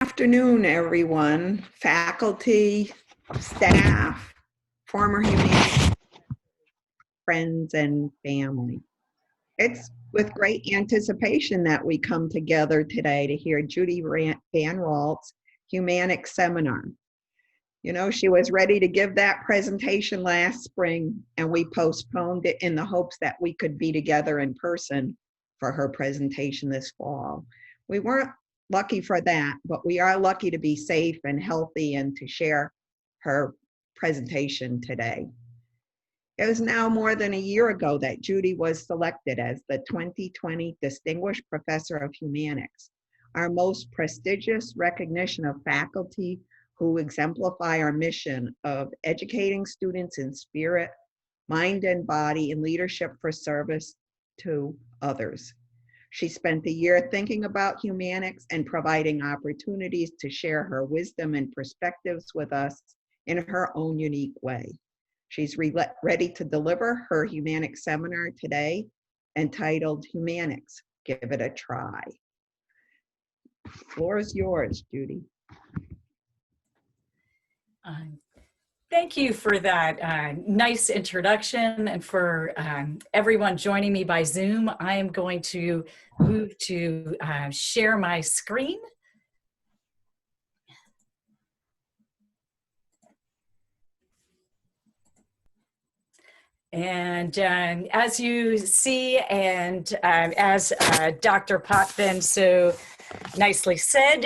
Afternoon, everyone, faculty, staff, former humanities friends, and family. It's with great anticipation that we come together today to hear Judy Van Raalte's Humanics seminar. You know, she was ready to give that presentation last spring, and we postponed it in the hopes that we could be together in person for her presentation this fall. We weren't lucky for that, but we are lucky to be safe and healthy and to share her presentation today. It was now more than a year ago that Judy was selected as the 2020 Distinguished Professor of Humanics, our most prestigious recognition of faculty who exemplify our mission of educating students in spirit, mind, and body in leadership for service to others. She spent the year thinking about humanics and providing opportunities to share her wisdom and perspectives with us in her own unique way. She's ready to deliver her humanics seminar today, entitled Humanics, Give It a Try. The floor is yours, Judy. Thank you for that nice introduction, and for everyone joining me by Zoom. I am going to move to share my screen. And as you see, and as Dr. Potvin so nicely said,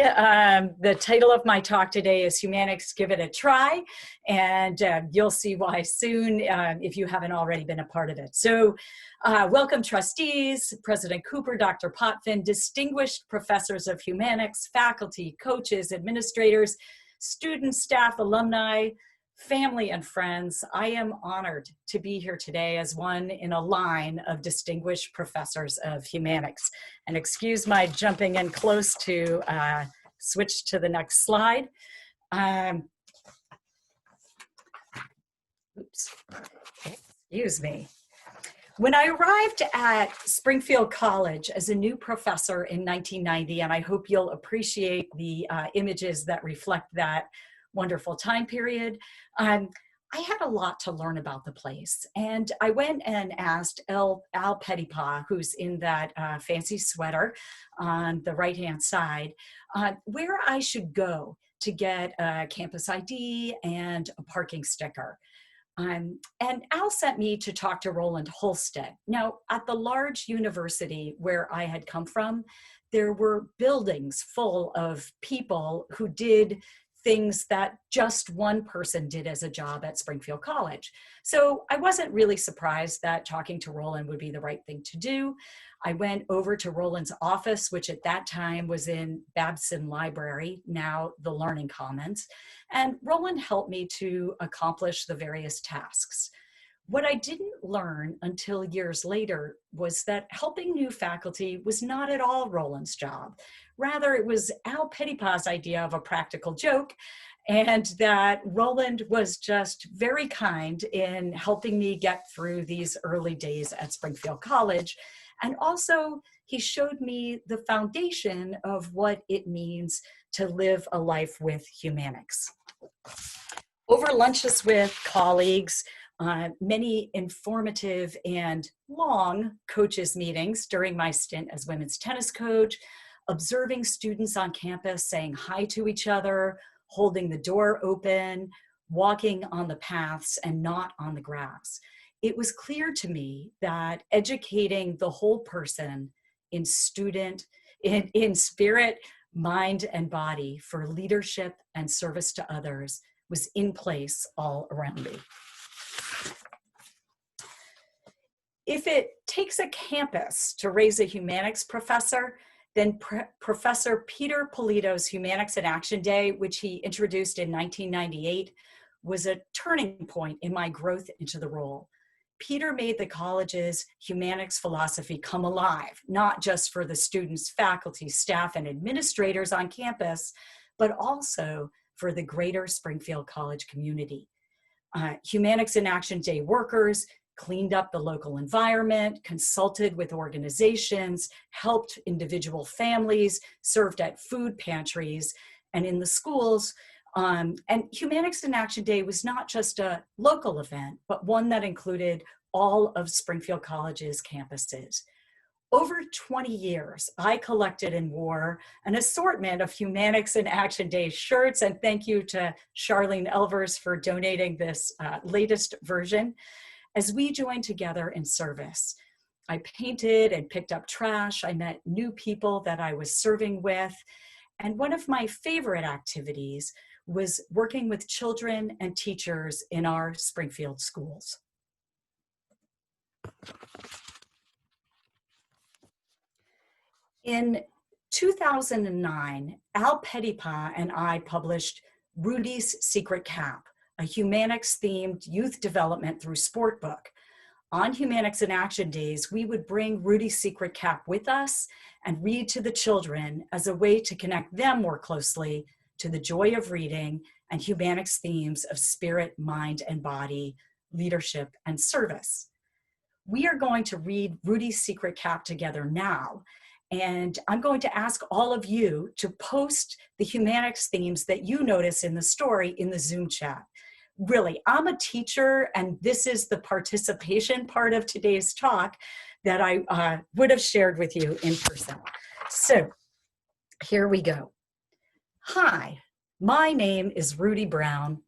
the title of my talk today is Humanics, Give It a Try, and you'll see why soon if you haven't already been a part of it. So welcome trustees, President Cooper, Dr. Potvin, distinguished professors of humanics, faculty, coaches, administrators, students, staff, alumni, family, and friends. I am honored to be here today as one in a line of distinguished professors of humanics. And excuse my jumping in close to switch to the next slide. Oops, excuse me. When I arrived at Springfield College as a new professor in 1990, and I hope you'll appreciate the images that reflect that wonderful time period, I had a lot to learn about the place. And I went and asked Al Pettipaw, who's in that fancy sweater on the right-hand side, where I should go to get a campus ID and a parking sticker. And Al sent me to talk to Roland Holstead. Now, at the large university where I had come from, there were buildings full of people who did things that just one person did as a job at Springfield College. So I wasn't really surprised that talking to Roland would be the right thing to do. I went over to Roland's office, which at that time was in Babson Library, now the Learning Commons, and Roland helped me to accomplish the various tasks. What I didn't learn until years later was that helping new faculty was not at all Roland's job. Rather, it was Al Pettipaw's idea of a practical joke, and that Roland was just very kind in helping me get through these early days at Springfield College. And also, he showed me the foundation of what it means to live a life with humanics. Over lunches with colleagues, many informative and long coaches meetings during my stint as women's tennis coach, observing students on campus saying hi to each other, holding the door open, walking on the paths and not on the grass. It was clear to me that educating the whole person in spirit, mind, and body for leadership and service to others was in place all around me. If it takes a campus to raise a humanics professor, then Professor Peter Polito's Humanics in Action Day, which he introduced in 1998, was a turning point in my growth into the role. Peter made the college's humanics philosophy come alive, not just for the students, faculty, staff, and administrators on campus, but also for the greater Springfield College community. Humanics in Action Day workers cleaned up the local environment, consulted with organizations, helped individual families, served at food pantries, and in the schools. And Humanics in Action Day was not just a local event, but one that included all of Springfield College's campuses. Over 20 years, I collected and wore an assortment of Humanics in Action Day shirts, and thank you to Charlene Elvers for donating this latest version. As we joined together in service, I painted and picked up trash. I met new people that I was serving with. And one of my favorite activities was working with children and teachers in our Springfield schools. In 2009, Al Pettipas and I published Rudy's Secret Cap, a Humanics-themed youth development through sport book. On Humanics in Action Days, we would bring Rudy's Secret Cap with us and read to the children as a way to connect them more closely to the joy of reading and Humanics themes of spirit, mind, and body, leadership, and service. We are going to read Rudy's Secret Cap together now, and I'm going to ask all of you to post the Humanics themes that you notice in the story in the Zoom chat. Really, I'm a teacher, and this is the participation part of today's talk that I would have shared with you in person. So here we go. Hi, my name is Rudy Brown,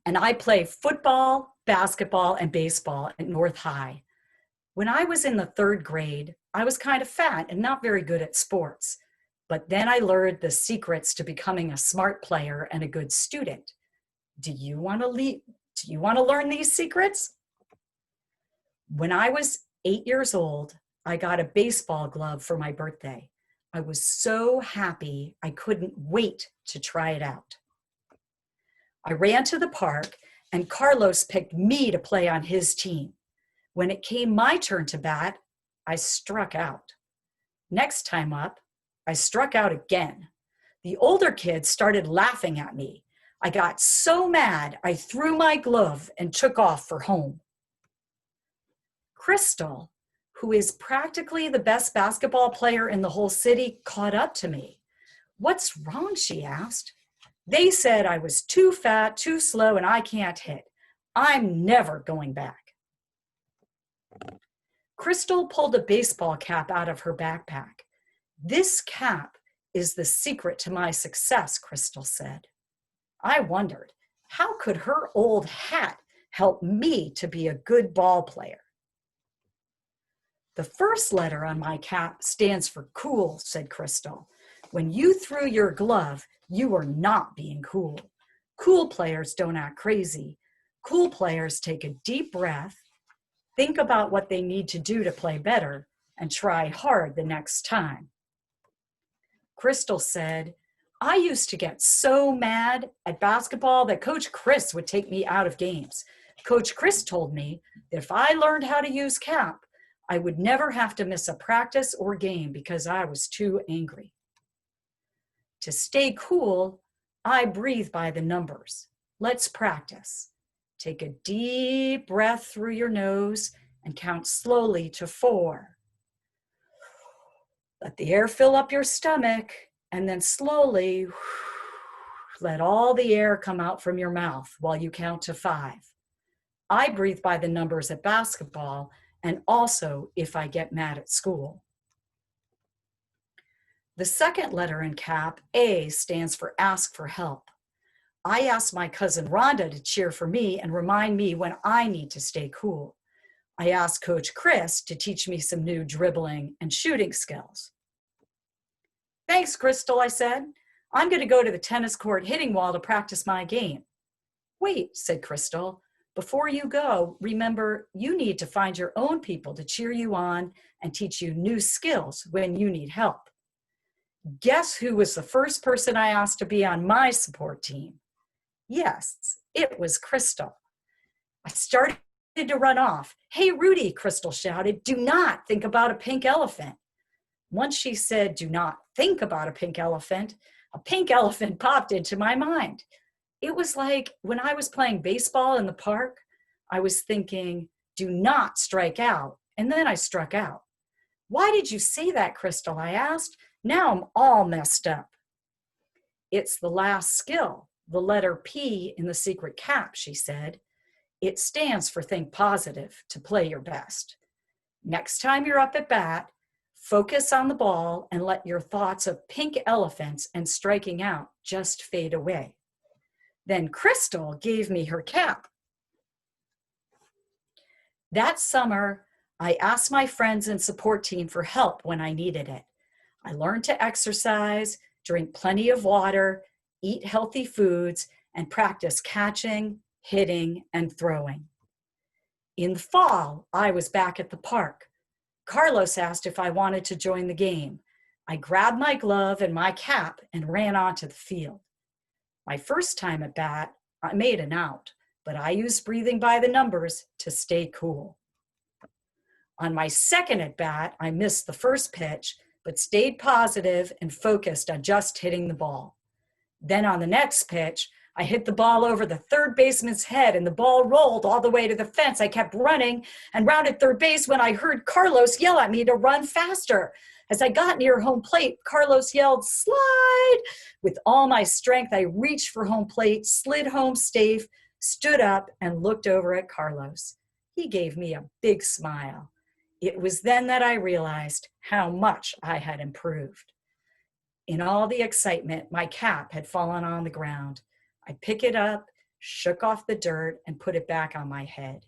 and I play football, basketball, and baseball at North High. When I was in the 3rd grade, I was kind of fat and not very good at sports. But then I learned the secrets to becoming a smart player and a good student. Do you want to learn these secrets? When I was 8 years old, I got a baseball glove for my birthday. I was so happy I couldn't wait to try it out. I ran to the park and Carlos picked me to play on his team. When it came my turn to bat, I struck out. Next time up, I struck out again. The older kids started laughing at me. I got so mad, I threw my glove and took off for home. Crystal, who is practically the best basketball player in the whole city, caught up to me. What's wrong, she asked. They said I was too fat, too slow, and I can't hit. I'm never going back. Crystal pulled a baseball cap out of her backpack. This cap is the secret to my success, Crystal said. I wondered, how could her old hat help me to be a good ball player? The first letter on my cap stands for cool, said Crystal. When you threw your glove, you were not being cool. Cool players don't act crazy. Cool players take a deep breath, think about what they need to do to play better, and try hard the next time. Crystal said, I used to get so mad at basketball that Coach Chris would take me out of games. Coach Chris told me that if I learned how to use cap, I would never have to miss a practice or game because I was too angry. To stay cool, I breathe by the numbers. Let's practice. Take a deep breath through your nose and count slowly to 4. Let the air fill up your stomach and then slowly let all the air come out from your mouth while you count to 5. I breathe by the numbers at basketball and also if I get mad at school. The second letter in CAP, A, stands for ask for help. I asked my cousin Rhonda to cheer for me and remind me when I need to stay cool. I asked Coach Chris to teach me some new dribbling and shooting skills. Thanks, Crystal, I said. I'm going to go to the tennis court hitting wall to practice my game. Wait, said Crystal. Before you go, remember you need to find your own people to cheer you on and teach you new skills when you need help. Guess who was the first person I asked to be on my support team? Yes, it was Crystal. I started to run off. Hey, Rudy, Crystal shouted, do not think about a pink elephant. Once she said, do not think about a pink elephant popped into my mind. It was like when I was playing baseball in the park, I was thinking, do not strike out, and then I struck out. Why did you say that, Crystal? I asked. Now I'm all messed up. It's the last skill, the letter P in the secret cap, she said. It stands for think positive, to play your best. Next time you're up at bat, focus on the ball and let your thoughts of pink elephants and striking out just fade away. Then Crystal gave me her cap. That summer, I asked my friends and support team for help when I needed it. I learned to exercise, drink plenty of water, eat healthy foods, and practice catching, hitting, and throwing. In the fall, I was back at the park. Carlos asked if I wanted to join the game. I grabbed my glove and my cap and ran onto the field. My first time at bat, I made an out, but I used breathing by the numbers to stay cool. On my second at bat, I missed the first pitch, but stayed positive and focused on just hitting the ball. Then on the next pitch, I hit the ball over the third baseman's head and the ball rolled all the way to the fence. I kept running and rounded third base when I heard Carlos yell at me to run faster. As I got near home plate, Carlos yelled, "Slide!" With all my strength, I reached for home plate, slid home safe, stood up, and looked over at Carlos. He gave me a big smile. It was then that I realized how much I had improved. In all the excitement, my cap had fallen on the ground. I picked it up, shook off the dirt, and put it back on my head.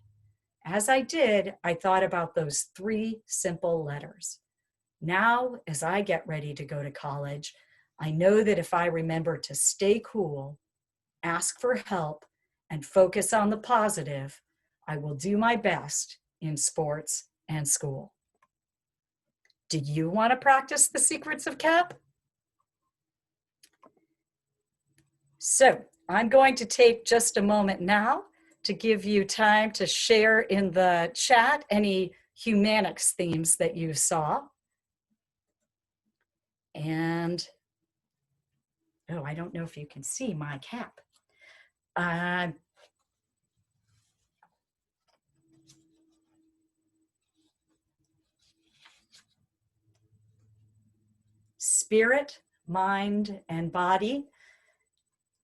As I did, I thought about those 3 simple letters. Now, as I get ready to go to college, I know that if I remember to stay cool, ask for help, and focus on the positive, I will do my best in sports and school. Do you want to practice the secrets of CAP? So I'm going to take just a moment now to give you time to share in the chat any Humanics themes that you saw. And, oh, I don't know if you can see my cap. Spirit, mind, and body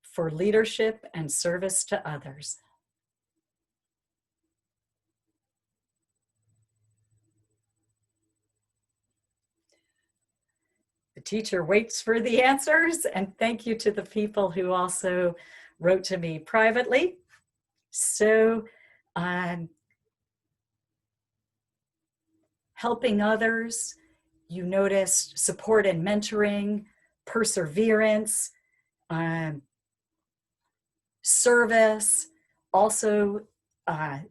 for leadership and service to others. The teacher waits for the answers, and thank you to the people who also wrote to me privately. So, helping others, you noticed support and mentoring, perseverance, service, also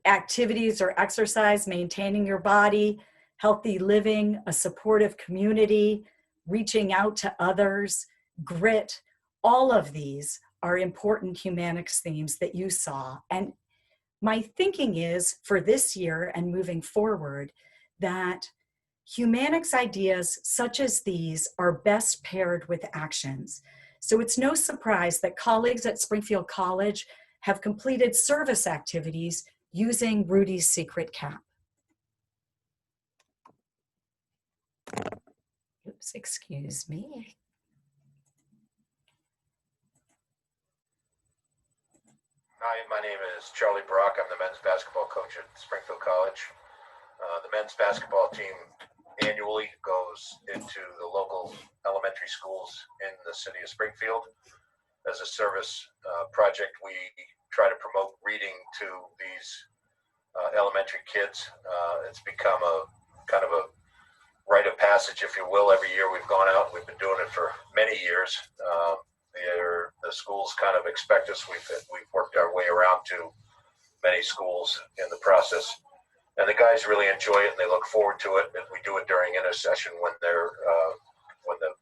activities or exercise, maintaining your body, healthy living, a supportive community, reaching out to others, grit. All of these are important Humanics themes that you saw. And my thinking is for this year and moving forward that Humanics ideas such as these are best paired with actions. So it's no surprise that colleagues at Springfield College have completed service activities using Rudy's secret cap. Oops, excuse me. Hi, my name is Charlie Brock. I'm the men's basketball coach at Springfield College. The men's basketball team annually goes into the local elementary schools in the city of Springfield. As a service project, we try to promote reading to these elementary kids. It's become a kind of a rite of passage, if you will. Every year we've gone out, we've been doing it for many years. The schools kind of expect us. We've worked our way around to many schools in the process. And the guys really enjoy it and they look forward to it. And we do it during intercession when when the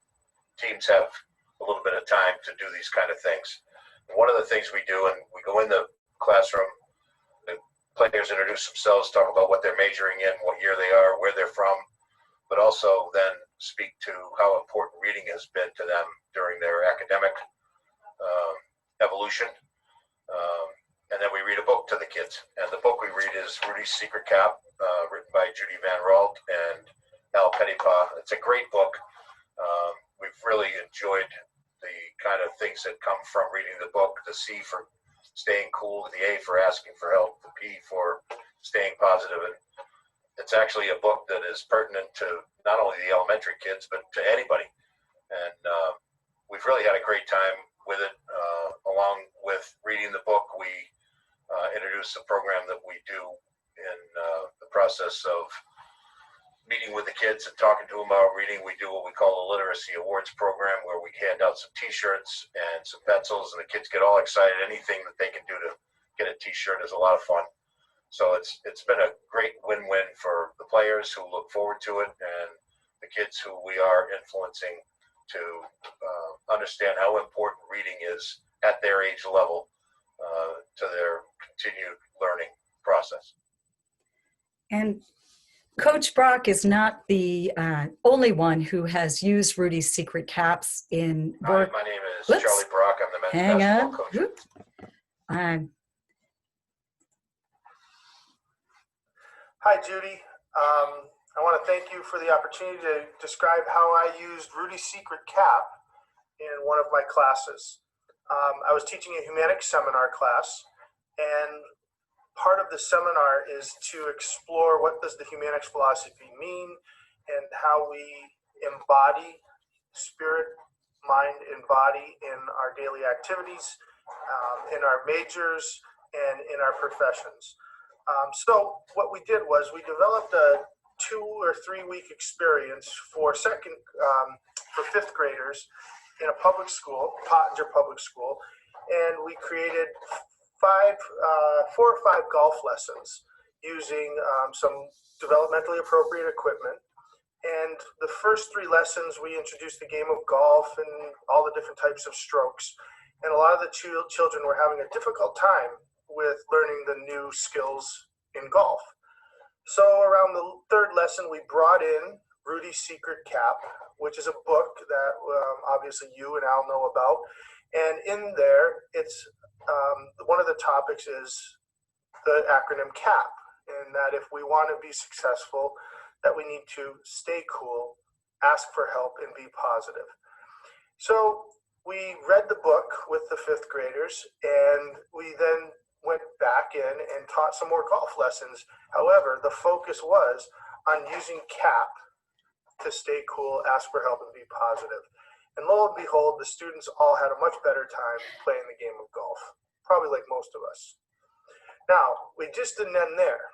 teams have a little bit of time to do these kind of things. And one of the things we do, and we go in the classroom, the players introduce themselves, talk about what they're majoring in, what year they are, where they're from, but also then speak to how important reading has been to them during their academic evolution. And then we read a book to the kids. And the book we read is Rudy's Secret Cap, written by Judy Raalte and Al Pettipas. It's a great book. we've really enjoyed the kind of things that come from reading the book. The C for staying cool, the A for asking for help, the P for staying positive. And it's actually a book that is pertinent to not only the elementary kids, but to anybody. And we've really had a great time with it. Along with reading the book, we introduced a program that we do in the process of meeting with the kids and talking to them about reading. We do what we call the Literacy Awards program, where we hand out some t-shirts and some pencils, and the kids get all excited. Anything that they can do to get a t-shirt is a lot of fun. So it's been a great win-win for the players who look forward to it, and the kids who we are influencing to understand how important reading is at their age level to their continued learning process. And Coach Brock is not the only one who has used Rudy's Secret Caps in work. Hi, my name is Whoops. Charlie Brock. I'm the men's basketball coach. Whoops. Hi, Judy. I want to thank you for the opportunity to describe how I used Rudy's Secret Cap in one of my classes. I was teaching a Humanics seminar class, and part of the seminar is to explore what does the Humanics philosophy mean and how we embody spirit, mind, and body in our daily activities, in our majors, and in our professions. So what we did was we developed a 2 or 3 week experience for fifth graders in a public school, Pottinger Public School, and we created 4 or 5 golf lessons using some developmentally appropriate equipment. And the first 3 lessons, we introduced the game of golf and all the different types of strokes. And a lot of the children were having a difficult time with learning the new skills in golf. So around the 3rd lesson, we brought in Rudy's Secret Cap, which is a book that obviously you and Al know about. And in there, it's one of the topics is the acronym CAP, and that if we want to be successful, that we need to stay cool, ask for help, and be positive. So we read the book with the 5th graders, and we then went back in and taught some more golf lessons. However, the focus was on using CAP to stay cool, ask for help, and be positive. And lo and behold, the students all had a much better time playing the game of golf, probably like most of us. Now, we just didn't end there.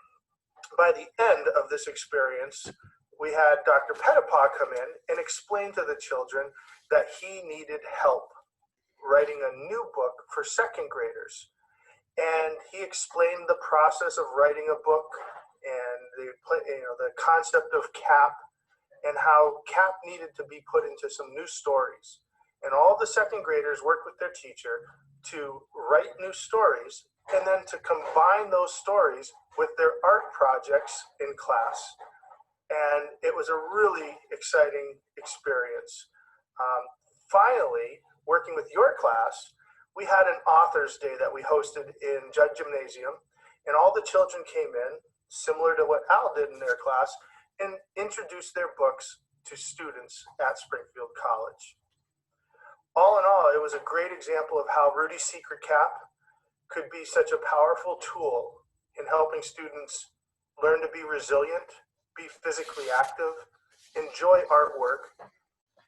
By the end of this experience, we had Dr. Pettipaw come in and explain to the children that he needed help writing a new book for 2nd graders. And he explained the process of writing a book and the concept of CAP, and how CAP needed to be put into some new stories. And all the 2nd graders worked with their teacher to write new stories and then to combine those stories with their art projects in class. And it was a really exciting experience. Finally, working with your class, we had an author's day that we hosted in Judd Gymnasium, and all the children came in, similar to what Al did in their class, and introduced their books to students at Springfield College. All in all, it was a great example of how Rudy's Secret Cap could be such a powerful tool in helping students learn to be resilient, be physically active, enjoy artwork,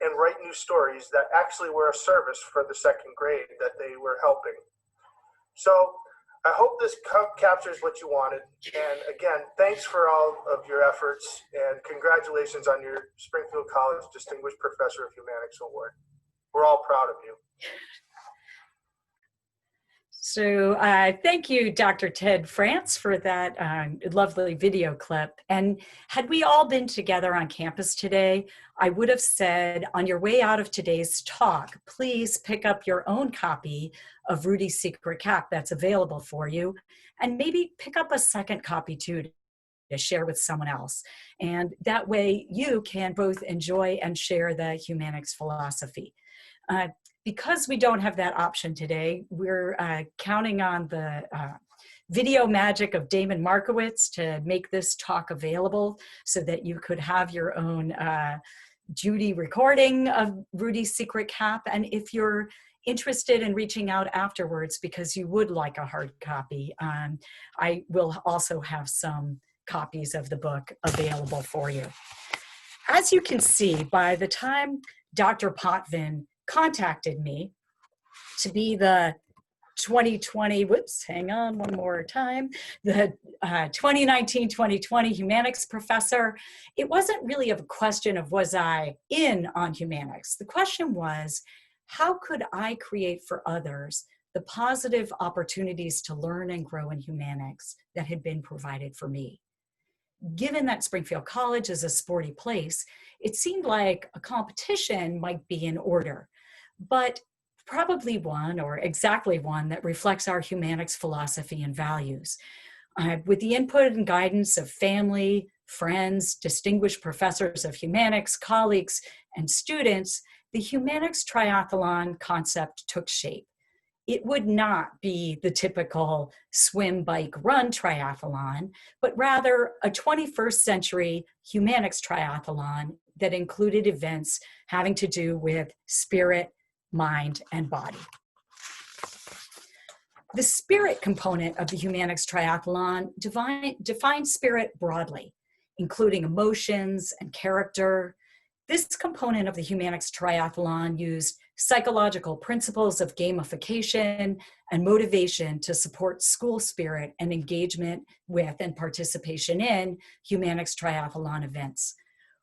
and write new stories that actually were a service for the 2nd grade that they were helping. So I hope this captures what you wanted. And again, thanks for all of your efforts, and congratulations on your Springfield College Distinguished Professor of Humanics Award. We're all proud of you. So thank you, Dr. Ted France, for that lovely video clip. And had we all been together on campus today, I would have said, on your way out of today's talk, please pick up your own copy of Rudy's Secret Cap that's available for you, and maybe pick up a 2nd copy too to share with someone else. And that way you can both enjoy and share the Humanics philosophy. Because we don't have that option today, we're counting on the video magic of Damon Markowitz to make this talk available so that you could have your own Judy recording of Rudy's Secret Cap. And if you're interested in reaching out afterwards because you would like a hard copy, I will also have some copies of the book available for you. As you can see, by the time Dr. Potvin contacted me to be the 2020, hang on one more time, the 2019-2020 Humanics professor, it wasn't really a question of was I in on Humanics. The question was, how could I create for others the positive opportunities to learn and grow in Humanics that had been provided for me? Given that Springfield College is a sporty place, it seemed like a competition might be in order, but probably one, or exactly one, that reflects our Humanics philosophy and values. With the input and guidance of family, friends, distinguished professors of Humanics, colleagues, and students, the Humanics triathlon concept took shape. It would not be the typical swim, bike, run triathlon, but rather a 21st century Humanics triathlon that included events having to do with spirit, mind, and body. The spirit component of the Humanics triathlon defines spirit broadly, including emotions and character. This component of the Humanics triathlon used psychological principles of gamification and motivation to support school spirit and engagement with and participation in Humanics triathlon events.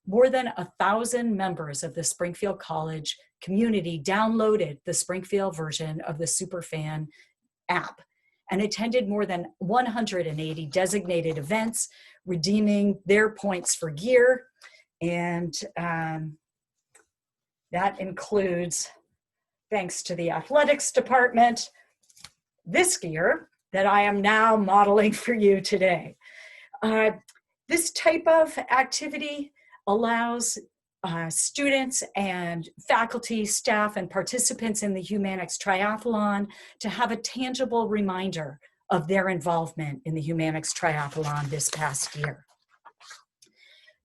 More than 1,000 members of the Springfield College community downloaded the Springfield version of the Superfan app and attended more than 180 designated events, redeeming their points for gear. And that includes, thanks to the athletics department, this gear that I am now modeling for you today. This type of activity allows students and faculty, staff, and participants in the Humanics triathlon to have a tangible reminder of their involvement in the Humanics triathlon this past year.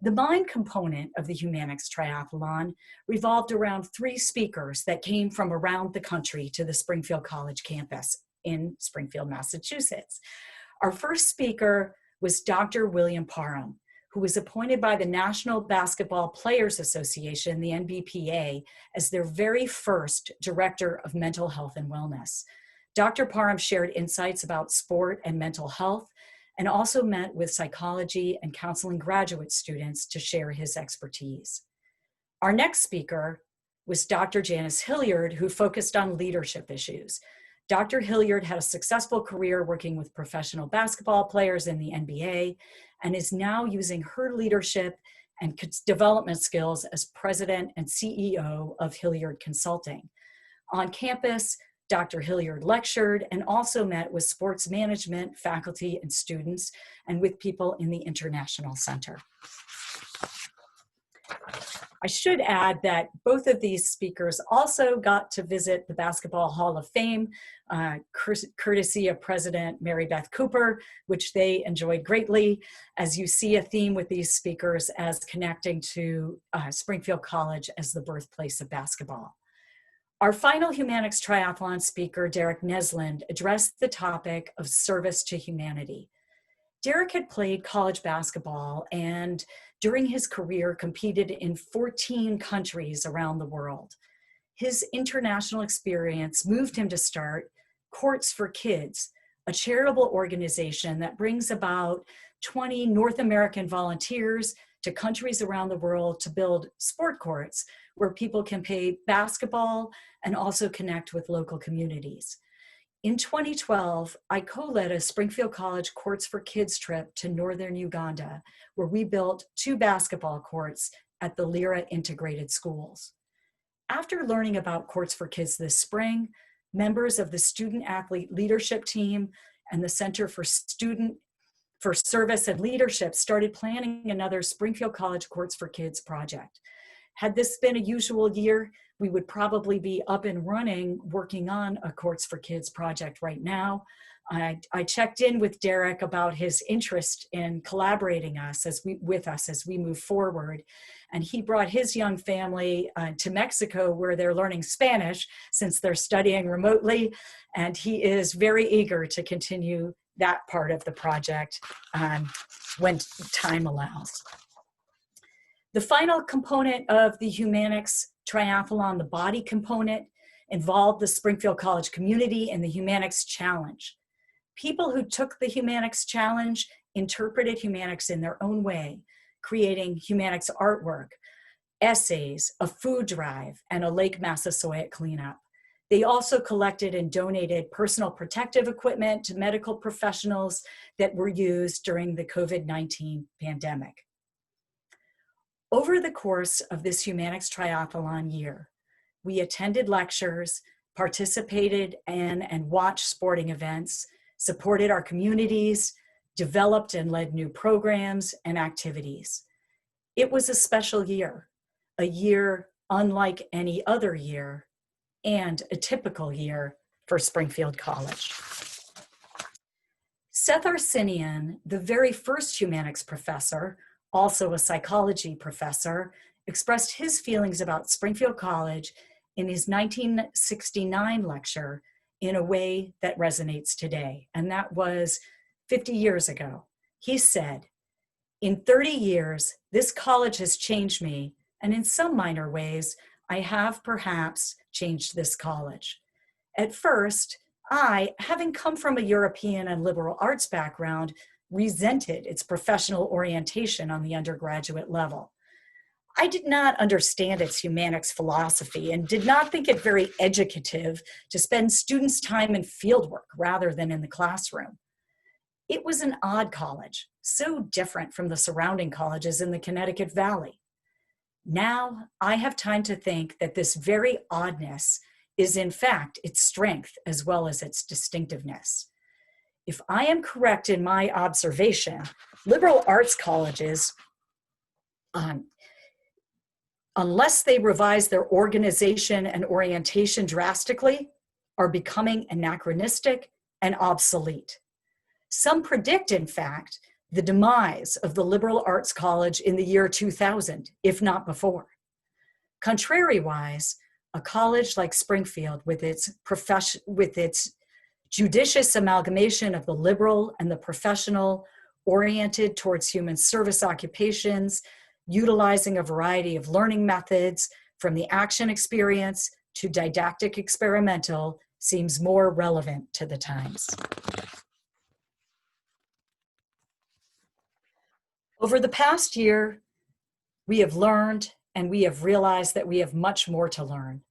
The mind component of the Humanics triathlon revolved around 3 speakers that came from around the country to the Springfield College campus in Springfield, Massachusetts. Our first speaker was Dr. William Parham, who was appointed by the National Basketball Players Association, the NBPA, as their very first Director of Mental Health and Wellness. Dr. Parham shared insights about sport and mental health, and also met with psychology and counseling graduate students to share his expertise. Our next speaker was Dr. Janice Hilliard, who focused on leadership issues. Dr. Hilliard had a successful career working with professional basketball players in the NBA and is now using her leadership and development skills as president and CEO of Hilliard Consulting. On campus, Dr. Hilliard lectured and also met with sports management, faculty, and students, and with people in the International Center. I should add that both of these speakers also got to visit the Basketball Hall of Fame, courtesy of President Mary Beth Cooper, which they enjoyed greatly, as you see a theme with these speakers as connecting to Springfield College as the birthplace of basketball. Our final Humanics triathlon speaker, Derek Nesland, addressed the topic of service to humanity. Derek had played college basketball and during his career competed in 14 countries around the world. His international experience moved him to start Courts for Kids, a charitable organization that brings about 20 North American volunteers to countries around the world to build sport courts where people can play basketball and also connect with local communities. In 2012, I co-led a Springfield College Courts for Kids trip to northern Uganda, where we built 2 basketball courts at the Lira Integrated Schools. After learning about Courts for Kids this spring, members of the Student Athlete Leadership Team and the Center for Service and Leadership started planning another Springfield College Courts for Kids project. Had this been a usual year, we would probably be up and running working on a Courts for Kids project right now. I checked in with Derek about his interest in collaborating with us as we move forward. And he brought his young family to Mexico, where they're learning Spanish since they're studying remotely. And he is very eager to continue that part of the project when time allows. The final component of the Humanics Triathlon, the body component, involved the Springfield College community and the Humanics Challenge. People who took the Humanics Challenge interpreted Humanics in their own way, creating Humanics artwork, essays, a food drive, and a Lake Massasoit cleanup. They also collected and donated personal protective equipment to medical professionals that were used during the COVID-19 pandemic. Over the course of this Humanics Triathlon year, we attended lectures, participated in and watched sporting events, supported our communities, developed and led new programs and activities. It was a special year, a year unlike any other year, and a typical year for Springfield College. Seth Arsenian, the very first Humanics professor, also a psychology professor, expressed his feelings about Springfield College in his 1969 lecture in a way that resonates today, and that was 50 years ago. He said, "In 30 years, this college has changed me, and in some minor ways, I have perhaps changed this college. At first, I, having come from a European and liberal arts background, resented its professional orientation on the undergraduate level. I did not understand its Humanics philosophy and did not think it very educative to spend students' time in fieldwork rather than in the classroom. It was an odd college, so different from the surrounding colleges in the Connecticut Valley. Now I have time to think that this very oddness is in fact its strength as well as its distinctiveness. If I am correct in my observation, liberal arts colleges, unless they revise their organization and orientation drastically, are becoming anachronistic and obsolete. Some predict, in fact, the demise of the liberal arts college in the year 2000, if not before. Contrariwise, a college like Springfield, with its judicious amalgamation of the liberal and the professional, oriented towards human service occupations, utilizing a variety of learning methods from the action experience to didactic experimental, seems more relevant to the times. Over the past year, we have learned and we have realized that we have much more to learn.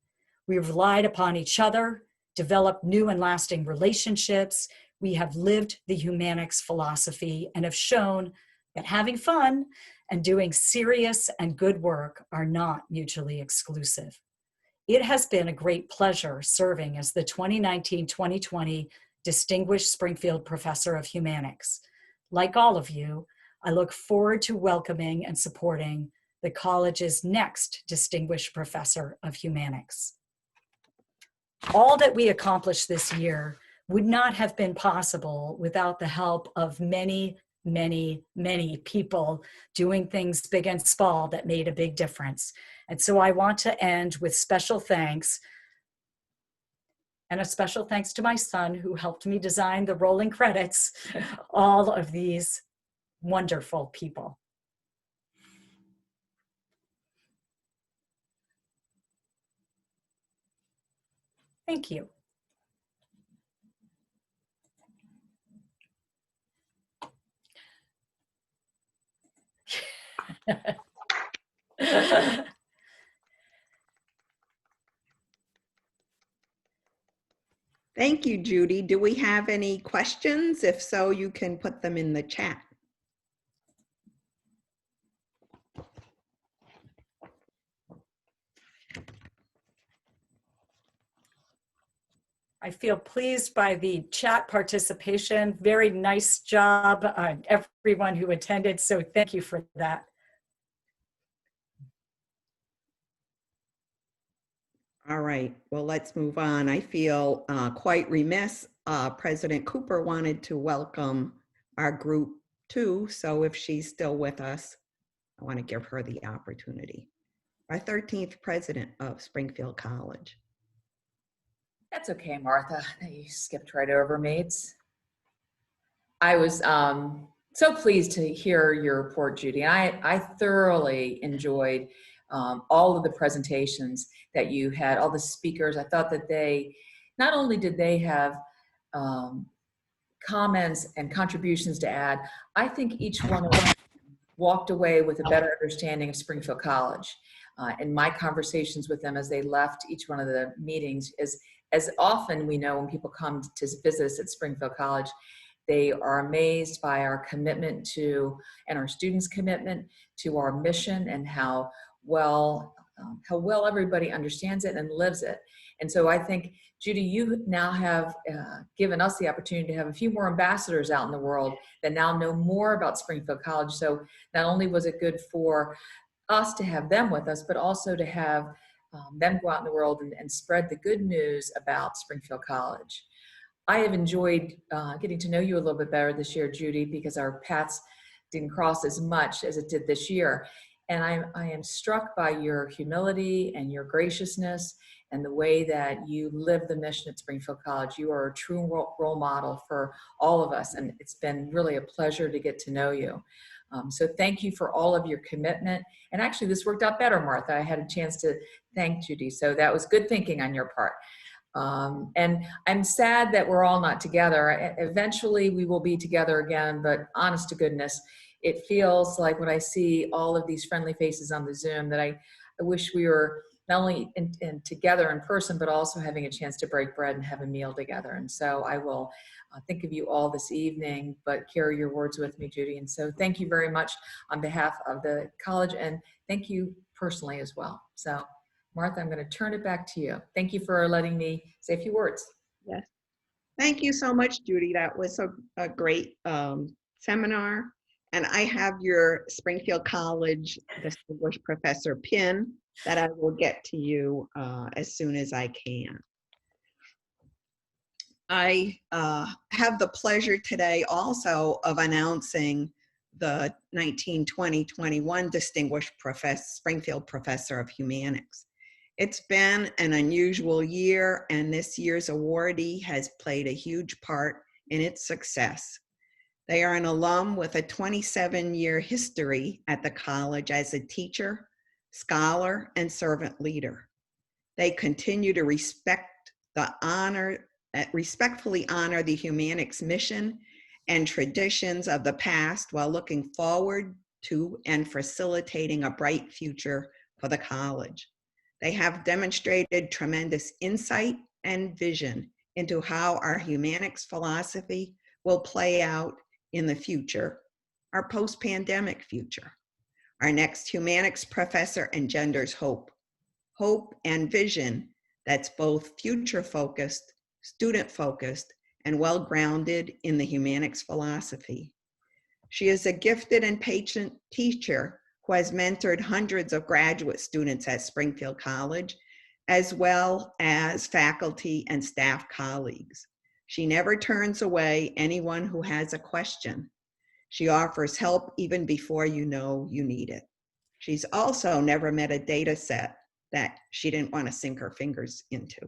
We have relied upon each other, developed new and lasting relationships. We have lived the Humanics philosophy and have shown that having fun and doing serious and good work are not mutually exclusive. It has been a great pleasure serving as the 2019-2020 Distinguished Springfield Professor of Humanics. Like all of you, I look forward to welcoming and supporting the college's next Distinguished Professor of Humanics. All that we accomplished this year would not have been possible without the help of many, many, many people doing things big and small that made a big difference. And so I want to end with special thanks, and a special thanks to my son who helped me design the rolling credits, all of these wonderful people. Thank you. Thank you, Judy. Do we have any questions? If so, you can put them in the chat. I feel pleased by the chat participation. Very nice job, everyone who attended. So thank you for that. All right, well, let's move on. I feel quite remiss. President Cooper wanted to welcome our group too, so if she's still with us, I want to give her the opportunity. Our 13th president of Springfield College. That's okay, Martha. You skipped right over me. I was so pleased to hear your report, Judy. I thoroughly enjoyed all of the presentations that you had, all the speakers. I thought that not only did they have comments and contributions to add, I think each one of them walked away with a better understanding of Springfield College. In my conversations with them as they left each one of the meetings, as often we know when people come to visit us at Springfield College, they are amazed by our commitment to, and our students' commitment to our mission and how well everybody understands it and lives it. And so I think, Judy, you now have given us the opportunity to have a few more ambassadors out in the world that now know more about Springfield College. So not only was it good for us to have them with us, but also to have them go out in the world and spread the good news about Springfield College. I have enjoyed getting to know you a little bit better this year, Judy, because our paths didn't cross as much as it did this year. And I am struck by your humility and your graciousness and the way that you live the mission at Springfield College. You are a true role model for all of us, and it's been really a pleasure to get to know you. So thank you for all of your commitment. And actually, this worked out better, Martha. I had a chance to thank Judy, so that was good thinking on your part. And I'm sad that we're all not together. Eventually, we will be together again, but honest to goodness, it feels like when I see all of these friendly faces on the Zoom that I wish we were not only together in person, but also having a chance to break bread and have a meal together. And so I will think of you all this evening, but carry your words with me, Judy. And so thank you very much on behalf of the college, and thank you personally as well. So Martha, I'm going to turn it back to you. Thank you for letting me say a few words. Yes. Thank you so much, Judy. That was a great seminar. And I have your Springfield College Distinguished Professor pin that I will get to you as soon as I can. I have the pleasure today also of announcing the 1920-21 Distinguished Springfield Professor of Humanics. It's been an unusual year, and this year's awardee has played a huge part in its success. They are an alum with a 27-year history at the college as a teacher, scholar, and servant leader. They continue to respectfully honor the Humanics mission and traditions of the past while looking forward to and facilitating a bright future for the college. They have demonstrated tremendous insight and vision into how our Humanics philosophy will play out in the future, our post-pandemic future. Our next Humanics professor engenders hope and vision that's both future-focused, student-focused, and well-grounded in the Humanics philosophy. She is a gifted and patient teacher who has mentored hundreds of graduate students at Springfield College, as well as faculty and staff colleagues. She never turns away anyone who has a question. She offers help even before you know you need it. She's also never met a data set that she didn't want to sink her fingers into.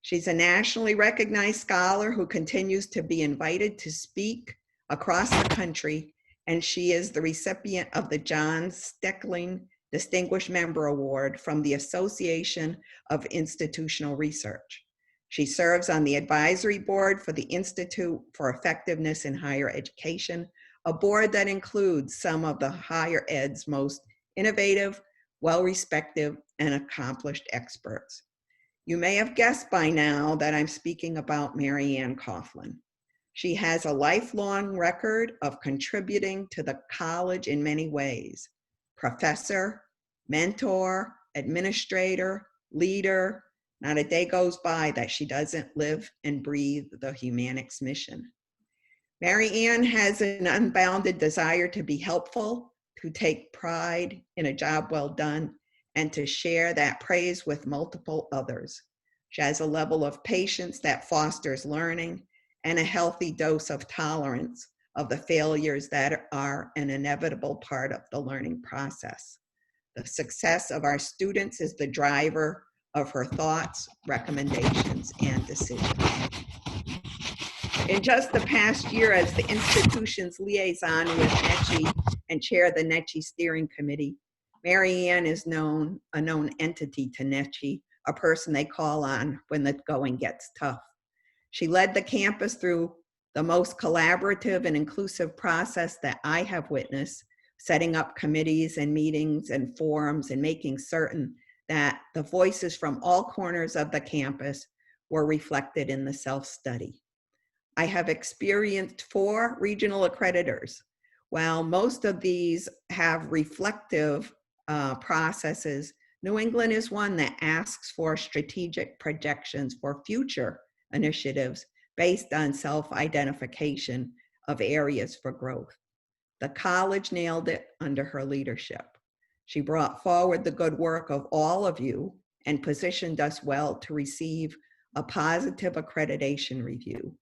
She's a nationally recognized scholar who continues to be invited to speak across the country, and she is the recipient of the John Steckling Distinguished Member Award from the Association of Institutional Research. She serves on the advisory board for the Institute for Effectiveness in Higher Education, a board that includes some of the higher ed's most innovative, well-respected, and accomplished experts. You may have guessed by now that I'm speaking about Mary Ann Coughlin. She has a lifelong record of contributing to the college in many ways: professor, mentor, administrator, leader. Not a day goes by that she doesn't live and breathe the Humanics mission. Mary Ann has an unbounded desire to be helpful, to take pride in a job well done, and to share that praise with multiple others. She has a level of patience that fosters learning and a healthy dose of tolerance of the failures that are an inevitable part of the learning process. The success of our students is the driver of her thoughts, recommendations, and decisions. In just the past year as the institution's liaison with NECHI and chair of the NECHI steering committee, Mary Ann is a known entity to NECHI, a person they call on when the going gets tough. She led the campus through the most collaborative and inclusive process that I have witnessed, setting up committees and meetings and forums and making certain that the voices from all corners of the campus were reflected in the self-study. I have experienced 4 regional accreditors. While most of these have reflective processes, New England is one that asks for strategic projections for future initiatives based on self-identification of areas for growth. The college nailed it under her leadership. She brought forward the good work of all of you and positioned us well to receive a positive accreditation review.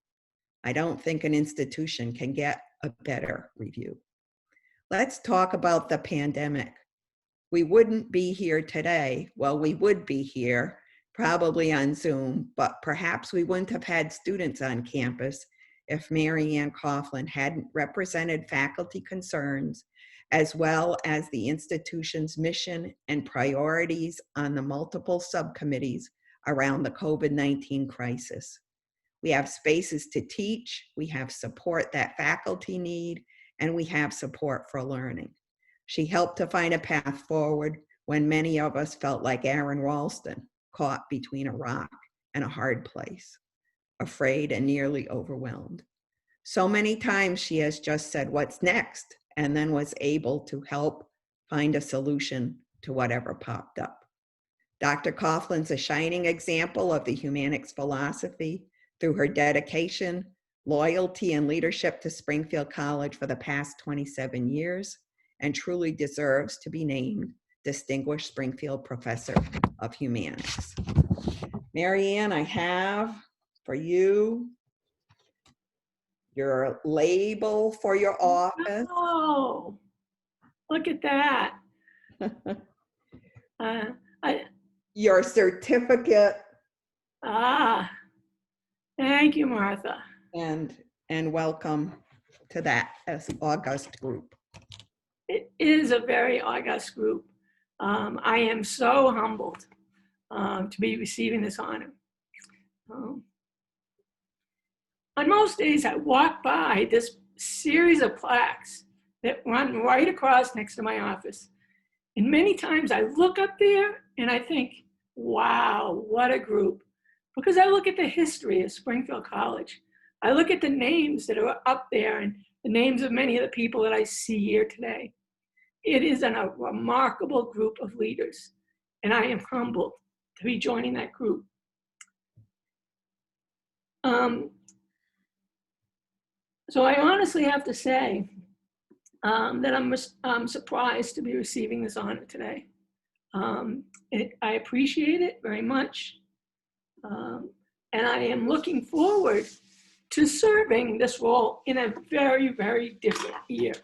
I don't think an institution can get a better review. Let's talk about the pandemic. We wouldn't be here today. Well, we would be here, probably on Zoom, but perhaps we wouldn't have had students on campus if Mary Ann Coughlin hadn't represented faculty concerns as well as the institution's mission and priorities on the multiple subcommittees around the COVID-19 crisis. We have spaces to teach, we have support that faculty need, and we have support for learning. She helped to find a path forward when many of us felt like Aaron Ralston, caught between a rock and a hard place, afraid and nearly overwhelmed. So many times she has just said, "What's next?" and then was able to help find a solution to whatever popped up. Dr. Coughlin's a shining example of the Humanics philosophy through her dedication, loyalty, and leadership to Springfield College for the past 27 years, and truly deserves to be named Distinguished Springfield Professor of Humanics. Mary Ann, I have for you your label for your office. Oh, look at that. Your certificate. Thank you, Martha. And welcome to that as august group. It is a very august group. I am so humbled to be receiving this honor. On most days, I walk by this series of plaques that run right across next to my office. And many times I look up there and I think, wow, what a group. Because I look at the history of Springfield College. I look at the names that are up there and the names of many of the people that I see here today. It is a remarkable group of leaders, and I am humbled to be joining that group. So I honestly have to say that I'm surprised to be receiving this honor today. I appreciate it very much. And I am looking forward to serving this role in a very, very different year.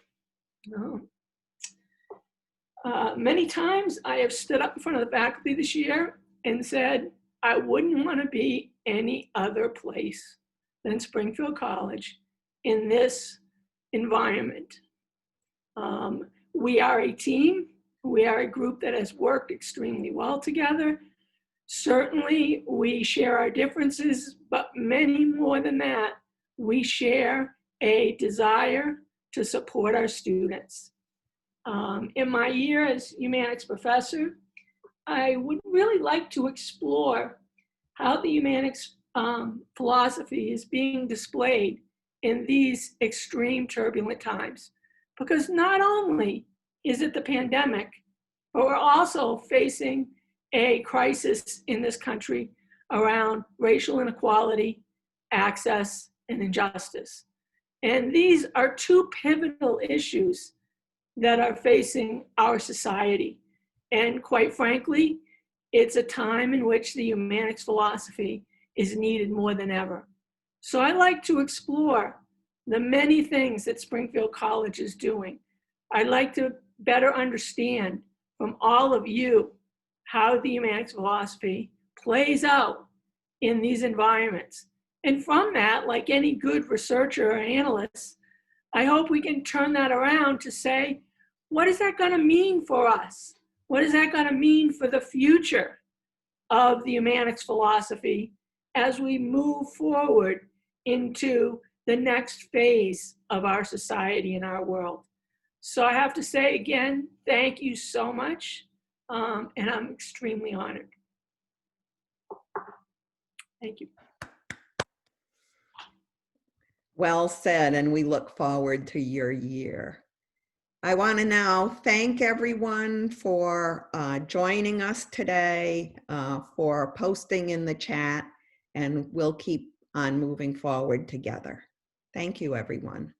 Many times I have stood up in front of the faculty this year and said, I wouldn't want to be any other place than Springfield College in this environment. We are a team. We are a group that has worked extremely well together. Certainly, we share our differences, but many more than that, we share a desire to support our students. In my year as Humanics professor, I would really like to explore how the Humanics philosophy is being displayed in these extreme turbulent times. Because not only is it the pandemic, but we're also facing a crisis in this country around racial inequality, access, and injustice. And these are 2 pivotal issues that are facing our society. And quite frankly, it's a time in which the humanics philosophy is needed more than ever. So I like to explore the many things that Springfield College is doing. I'd like to better understand from all of you how the humanics philosophy plays out in these environments. And from that, like any good researcher or analyst, I hope we can turn that around to say, what is that going to mean for us? What is that going to mean for the future of the humanics philosophy as we move forward into the next phase of our society and our world? So I have to say again, thank you so much. And I'm extremely honored. Thank you. Well said, and we look forward to your year. I want to now thank everyone for joining us today, for posting in the chat, and we'll keep on moving forward together. Thank you, everyone.